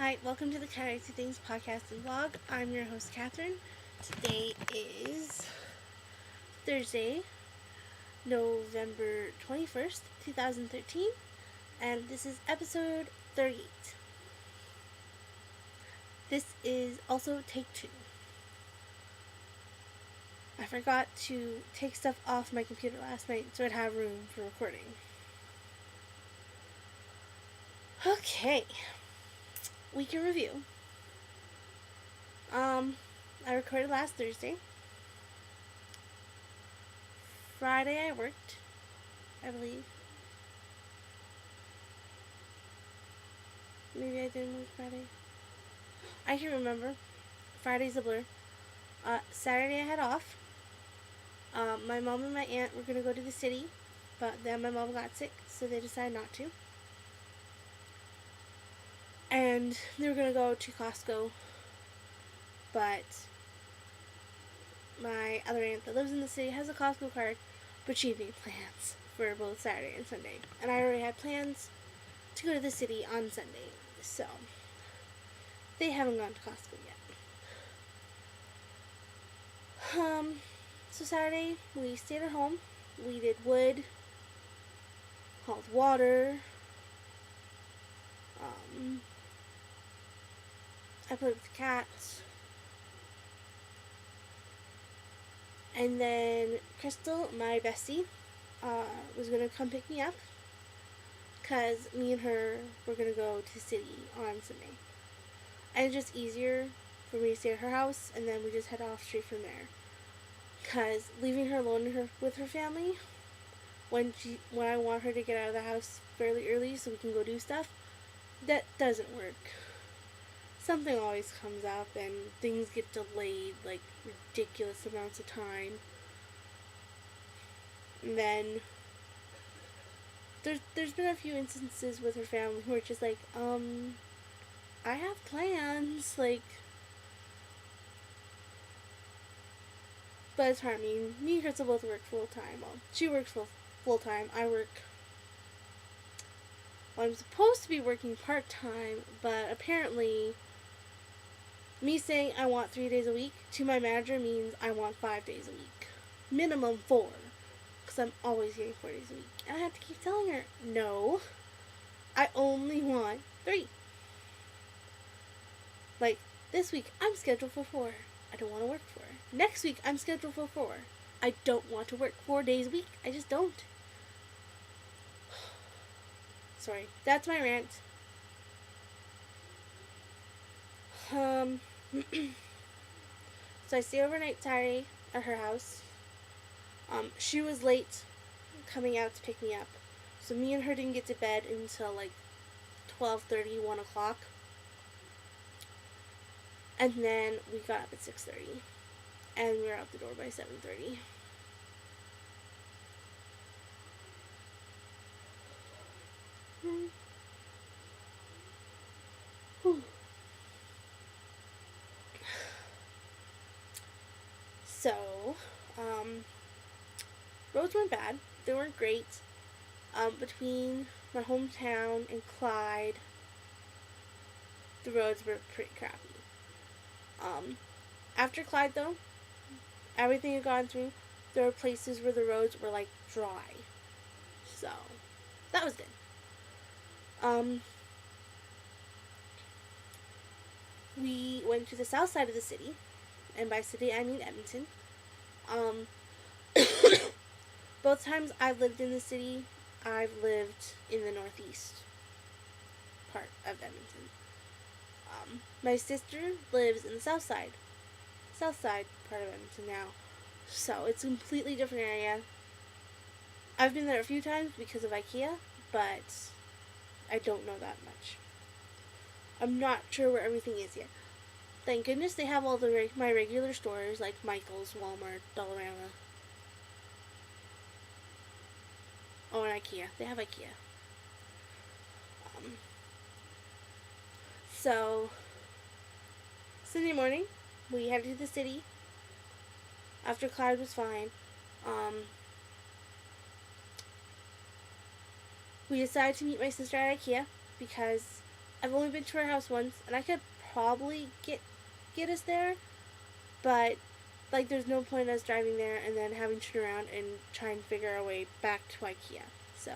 Hi, welcome to the Artsy Things podcast and vlog. I'm your host, Catherine. Today is Thursday, November 21st, 2013, and this is episode 38. This is also take 2. I forgot to take stuff off my computer last night so I'd have room for recording. Okay, week in review. I recorded last Thursday. Friday I worked, I believe. Maybe I didn't work Friday. I can't remember. Friday's a blur. Saturday I had off. My mom and my aunt were going to go to the city, but then my mom got sick, so they decided not to. And they were going to go to Costco, but my other aunt that lives in the city has a Costco card, but she made plans for both Saturday and Sunday. And I already had plans to go to the city on Sunday, so they haven't gone to Costco yet. So Saturday, we stayed at home. We did wood, hauled water. I played with the cats. And then Crystal, my bestie, was going to come pick me up because me and her were going to go to the city on Sunday. And it's just easier for me to stay at her house, and then we just head off straight from there. Because leaving her alone with her family, when I want her to get out of the house fairly early so we can go do stuff, that doesn't work. Something always comes up and things get delayed like ridiculous amounts of time. And then there's been a few instances with her family who are just like, I have plans, like, but it's hard. Me and Crystal both work full time. Well, she works full time. I'm supposed to be working part time, but apparently me saying I want 3 days a week to my manager means I want 5 days a week. Minimum 4. Because I'm always getting 4 days a week. And I have to keep telling her, no, I only want 3. Like, this week I'm scheduled for 4. I don't want to work 4. Next week I'm scheduled for 4. I don't want to work 4 days a week. I just don't. Sorry, that's my rant. So I stayed overnight Saturday at her house. She was late coming out to pick me up, so me and her didn't get to bed until like 12:30, 1 o'clock. And then we got up at 6:30, and we were out the door by 7:30. So, roads weren't bad. They weren't great. Between my hometown and Clyde, the roads were pretty crappy. After Clyde, though, everything had gone through, there were places where the roads were, like, dry. So, that was good. We went to the south side of the city, and by city I mean Edmonton. Both times I've lived in the city, I've lived in the northeast part of Edmonton. My sister lives in the south side part of Edmonton now, so it's a completely different area. I've been there a few times because of IKEA, but I don't know that much. I'm not sure where everything is yet. Thank goodness they have all my regular stores like Michael's, Walmart, Dollarama. Oh, and IKEA. They have IKEA. So, Sunday morning, we headed to the city. After Clyde was fine. We decided to meet my sister at IKEA because I've only been to her house once, and I could probably get us there, but like there's no point in us driving there and then having to turn around and try and figure our way back to IKEA. So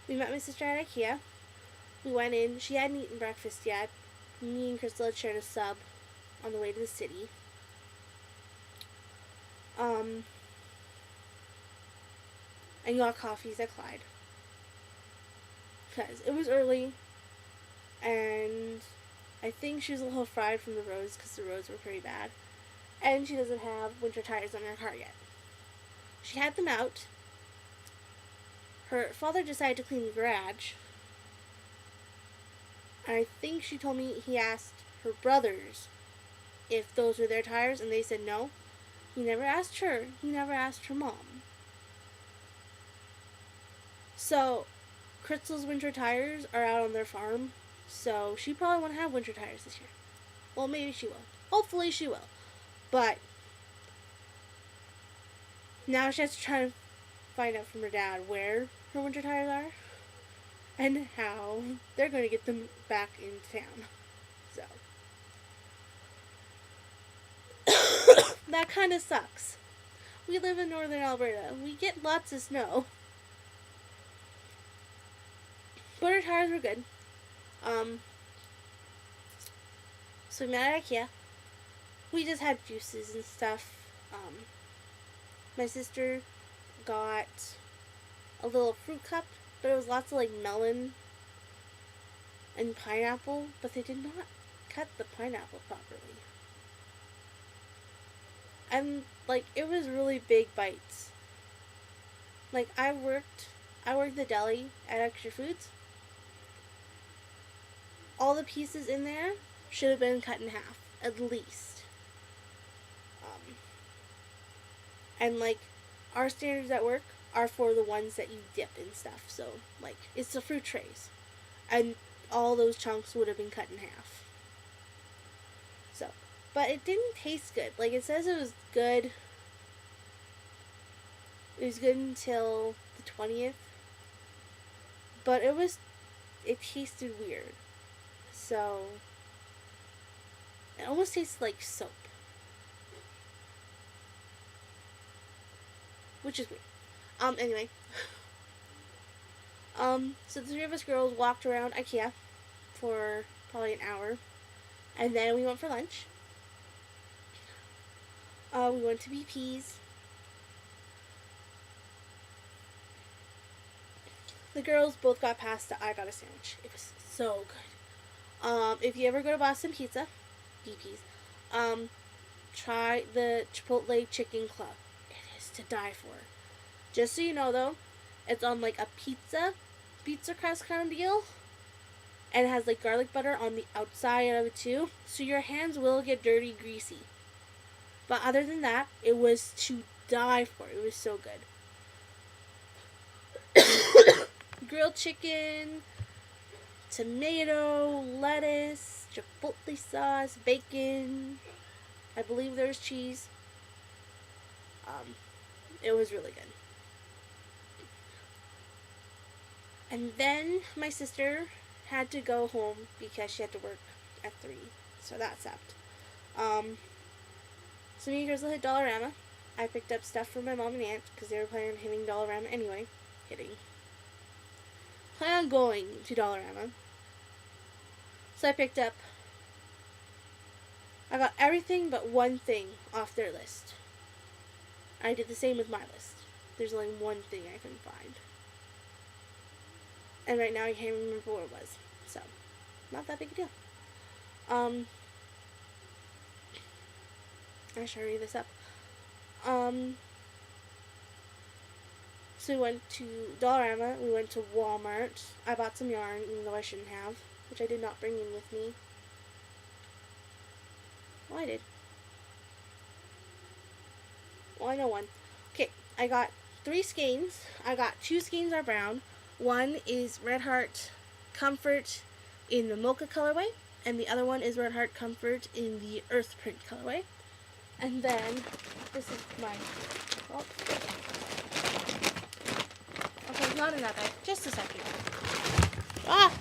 we met my sister at IKEA. We went in. She hadn't eaten breakfast yet. Me and Crystal had shared a sub on the way to the city. And got coffees at Clyde. Because it was early, and I think she was a little fried from the roads because the roads were pretty bad. And she doesn't have winter tires on her car yet. She had them out. Her father decided to clean the garage. And I think she told me he asked her brothers if those were their tires, and they said no. He never asked her. He never asked her mom. So, Crystal's winter tires are out on their farm, so she probably won't have winter tires this year. Well, maybe she will. Hopefully she will. But now she has to try to find out from her dad where her winter tires are and how they're going to get them back in town. So that kind of sucks. We live in northern Alberta. We get lots of snow. But her tires were good. So we met at IKEA. We just had juices and stuff. My sister got a little fruit cup, but it was lots of like melon and pineapple, but they did not cut the pineapple properly. And like it was really big bites. Like I worked the deli at Extra Foods. All the pieces in there should have been cut in half, at least. And like our standards at work are for the ones that you dip in stuff. So like it's the fruit trays, and all those chunks would have been cut in half. So, but it didn't taste good. Like it says it was good. It was good until the 20th, but it tasted weird. So it almost tastes like soap, which is weird. Anyway. So the three of us girls walked around IKEA for probably an hour, and then we went for lunch. We went to BP's. The girls both got pasta. I got a sandwich. It was so good. If you ever go to Boston Pizza, BP's, try the Chipotle Chicken Club. It is to die for. Just so you know, though, it's on like a pizza crust kind of deal, and it has like garlic butter on the outside of it too, so your hands will get dirty, greasy. But other than that, it was to die for. It was so good. Grilled chicken, tomato, lettuce, chipotle sauce, bacon. I believe there was cheese. It was really good. And then my sister had to go home because she had to work at 3. So that sucked. So me and Grizzle hit Dollarama. I picked up stuff for my mom and aunt because they were planning on hitting Dollarama anyway. Plan on going to Dollarama. So I got everything but one thing off their list. I did the same with my list. There's only one thing I couldn't find. And right now I can't remember what it was. So, not that big a deal. I should hurry this up. So we went to Dollarama, we went to Walmart. I bought some yarn, even though I shouldn't have, which I did not bring in with me. Well, I did. Well, I know one. Okay, I got 3 skeins. I got 2 skeins are brown. One is Red Heart Comfort in the Mocha colorway, and the other one is Red Heart Comfort in the Earth Print colorway. And then, this is my, oh. Okay, not in that bag. Just a second. Ah!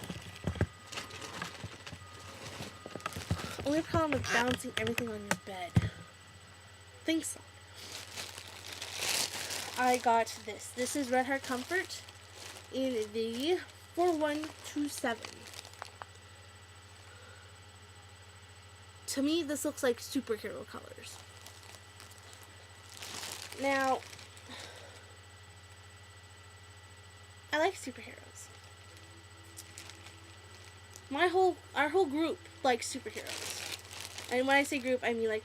Only problem with balancing everything on your bed. Thanks. I got this. This is Red Heart Comfort in the 4127. To me, this looks like superhero colors. Now, I like superheroes. Our whole group likes superheroes. And when I say group, I mean like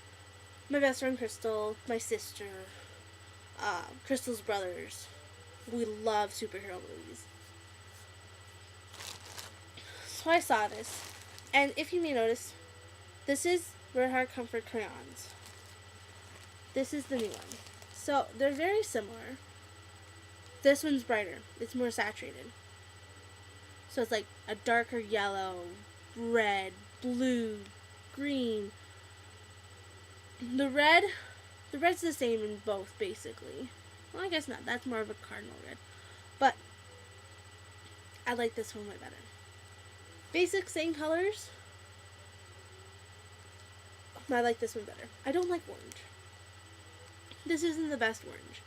my best friend Crystal, my sister, Crystal's brothers. We love superhero movies. So I saw this, and if you may notice, this is Red Heart Comfort crayons. This is the new one. So they're very similar. This one's brighter. It's more saturated. So it's like a darker yellow, red, blue, green. The red's the same in both, basically. Well, I guess not. That's more of a cardinal red. But I like this one way better. Basic, same colors. I like this one better. I don't like orange. This isn't the best orange.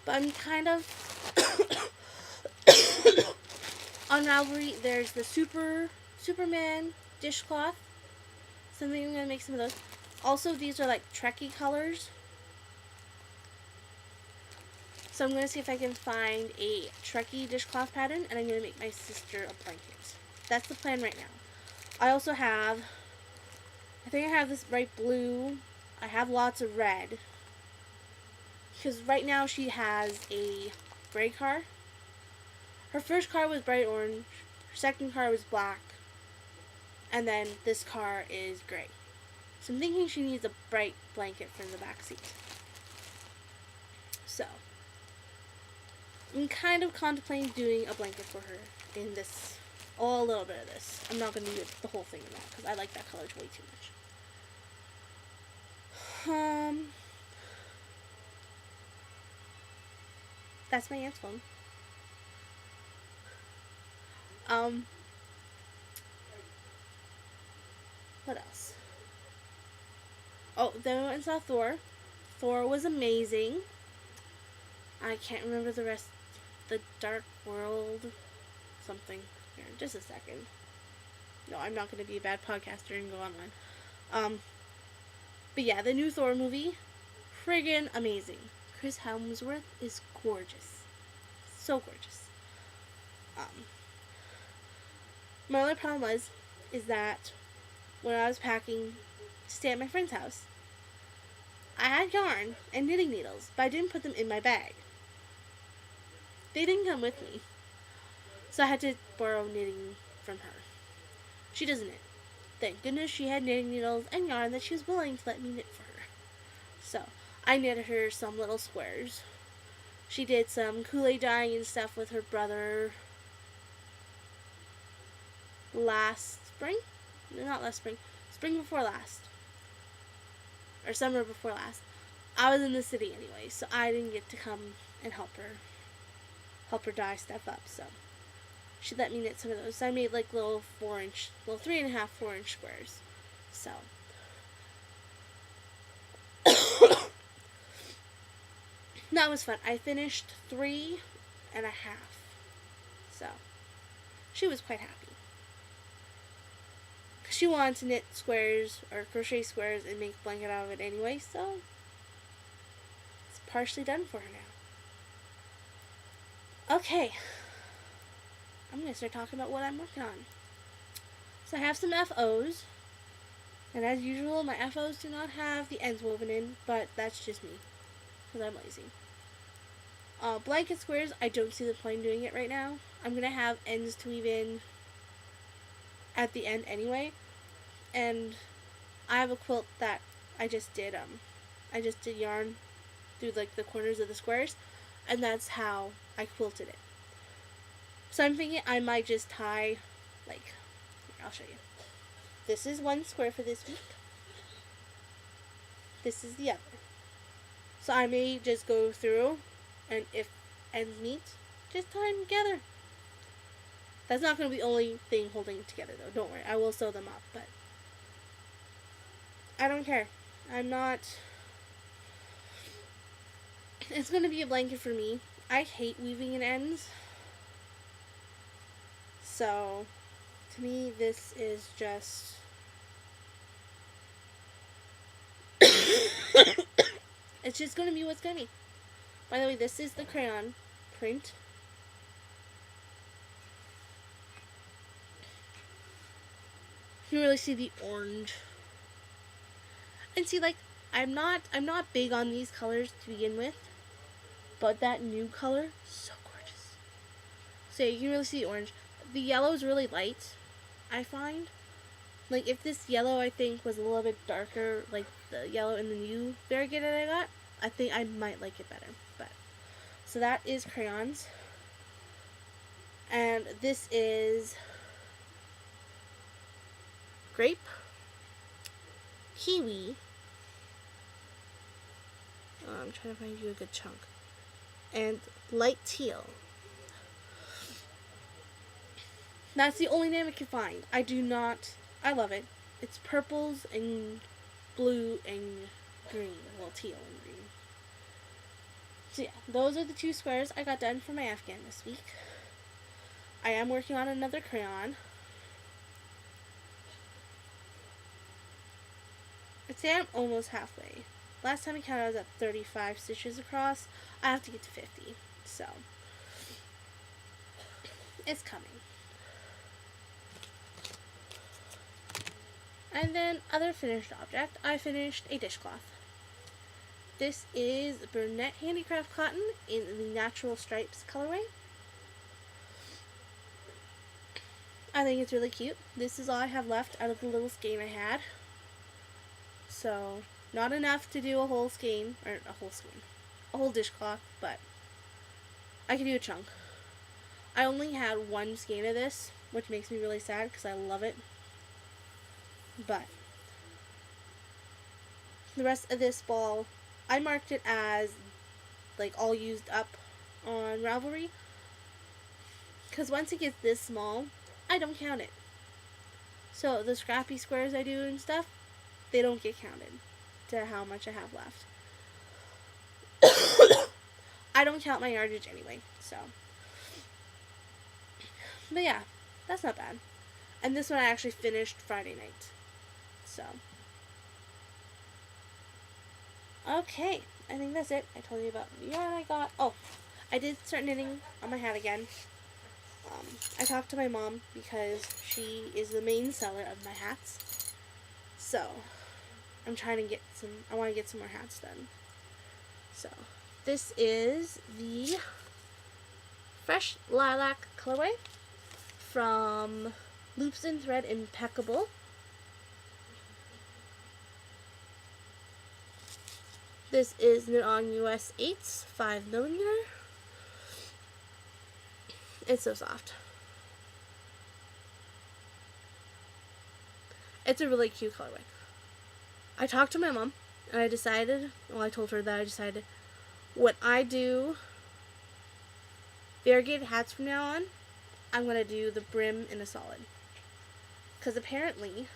But I'm kind of... on Ravelry, there's the Superman dishcloth. So maybe I'm going to make some of those. Also, these are like Trekkie colors. So I'm going to see if I can find a Trekkie dishcloth pattern, and I'm going to make my sister a blanket. That's the plan right now. I also have, I think I have this bright blue. I have lots of red. Because right now she has a gray car. Her first car was bright orange. Her second car was black. And then this car is gray. So I'm thinking she needs a bright blanket for the back seat. So I'm kind of contemplating doing a blanket for her in this, a little bit of this. I'm not going to do the whole thing in that because I like that color way too much. That's my aunt's phone. What else? Oh, then we went and saw Thor. Thor was amazing. I can't remember the rest. The Dark World something. Here, just a second. No, I'm not going to be a bad podcaster and go online. But yeah, the new Thor movie, friggin' amazing. Chris Hemsworth is gorgeous. So gorgeous. My only problem is that when I was packing to stay at my friend's house, I had yarn and knitting needles, but I didn't put them in my bag. They didn't come with me. So I had to borrow knitting from her. She doesn't knit. Thank goodness she had knitting needles and yarn that she was willing to let me knit for her. So I knitted her some little squares. She did some Kool-Aid dyeing and stuff with her brother last spring? No, not last spring. Spring before last. Or summer before last. I was in the city anyway, so I didn't get to come and help her dye stuff up. So she let me knit some of those. So I made like little 3.5, 4-inch squares. So that was fun. I finished 3.5. So she was quite happy. She wanted to knit squares or crochet squares and make a blanket out of it anyway, so it's partially done for her now. Okay, I'm going to start talking about what I'm working on. So I have some FOs, and as usual, my FOs do not have the ends woven in, but that's just me, because I'm lazy. Blanket squares, I don't see the point in doing it right now. I'm going to have ends to weave in at the end anyway. And I have a quilt that I just did yarn through like the corners of the squares, and that's how I quilted it. So I'm thinking I might just tie, like, here, I'll show you. This is one square for this week. This is the other. So I may just go through, and if ends meet, just tie them together. That's not going to be the only thing holding it together though, don't worry. I will sew them up, but I don't care. I'm not. It's gonna be a blanket for me. I hate weaving in ends. So, to me, this is just. It's just gonna be what's gonna be. By the way, this is the crayon print. You can really see the orange. And see, like, I'm not big on these colors to begin with, but that new color, so gorgeous. So you can really see the orange. The yellow is really light, I find. Like, if this yellow, I think, was a little bit darker, like the yellow in the new variegated I got, I think I might like it better. But so that is crayons. And this is grape, kiwi. I'm trying to find you a good chunk. And light teal. That's the only name I can find. I love it. It's purples and blue and green. Well, teal and green. So yeah, those are the 2 squares I got done for my Afghan this week. I am working on another crayon. I'd say I'm almost halfway. Last time I counted I was at 35 stitches across. I have to get to 50. So, it's coming. And then, other finished object, I finished a dishcloth. This is Burnett Handicraft Cotton in the Natural Stripes colorway. I think it's really cute. This is all I have left out of the little skein I had. So, not enough to do a whole skein, or a whole dishcloth, but I can do a chunk. I only had 1 skein of this, which makes me really sad because I love it. But the rest of this ball, I marked it as like all used up on Ravelry, because once it gets this small, I don't count it. So the scrappy squares I do and stuff, they don't get counted to how much I have left. I don't count my yardage anyway, so. But yeah, that's not bad. And this one I actually finished Friday night. So. Okay, I think that's it. I told you about the yarn I got. Oh, I did start knitting on my hat again. I talked to my mom because she is the main seller of my hats. So, I'm trying to I want to get some more hats done. So, this is the Fresh Lilac colorway from Loops and Thread Impeccable. This is knit on US 8s, 5mm. It's so soft. It's a really cute colorway. I talked to my mom, and I told her that I decided when I do variegated hats from now on, I'm going to do the brim in a solid. Because apparently,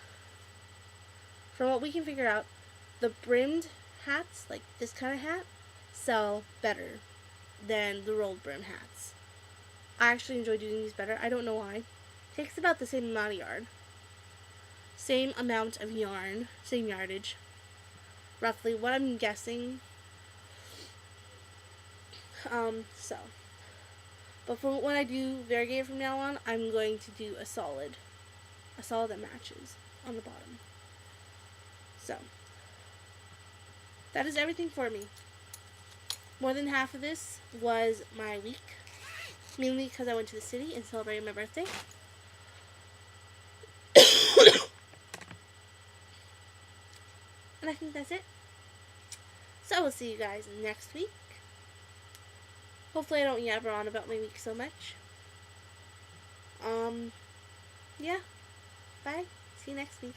from what we can figure out, the brimmed hats, like this kind of hat, sell better than the rolled brim hats. I actually enjoy doing these better. I don't know why. It takes about the same amount of yarn. Same amount of yarn. Same yardage. Roughly what I'm guessing. So. But for when I do variegated from now on, I'm going to do a solid. A solid that matches on the bottom. So. That is everything for me. More than half of this was my week. Mainly because I went to the city and celebrated my birthday. And I think that's it. So I will see you guys next week. Hopefully I don't yabber on about my week so much. Yeah. Bye. See you next week.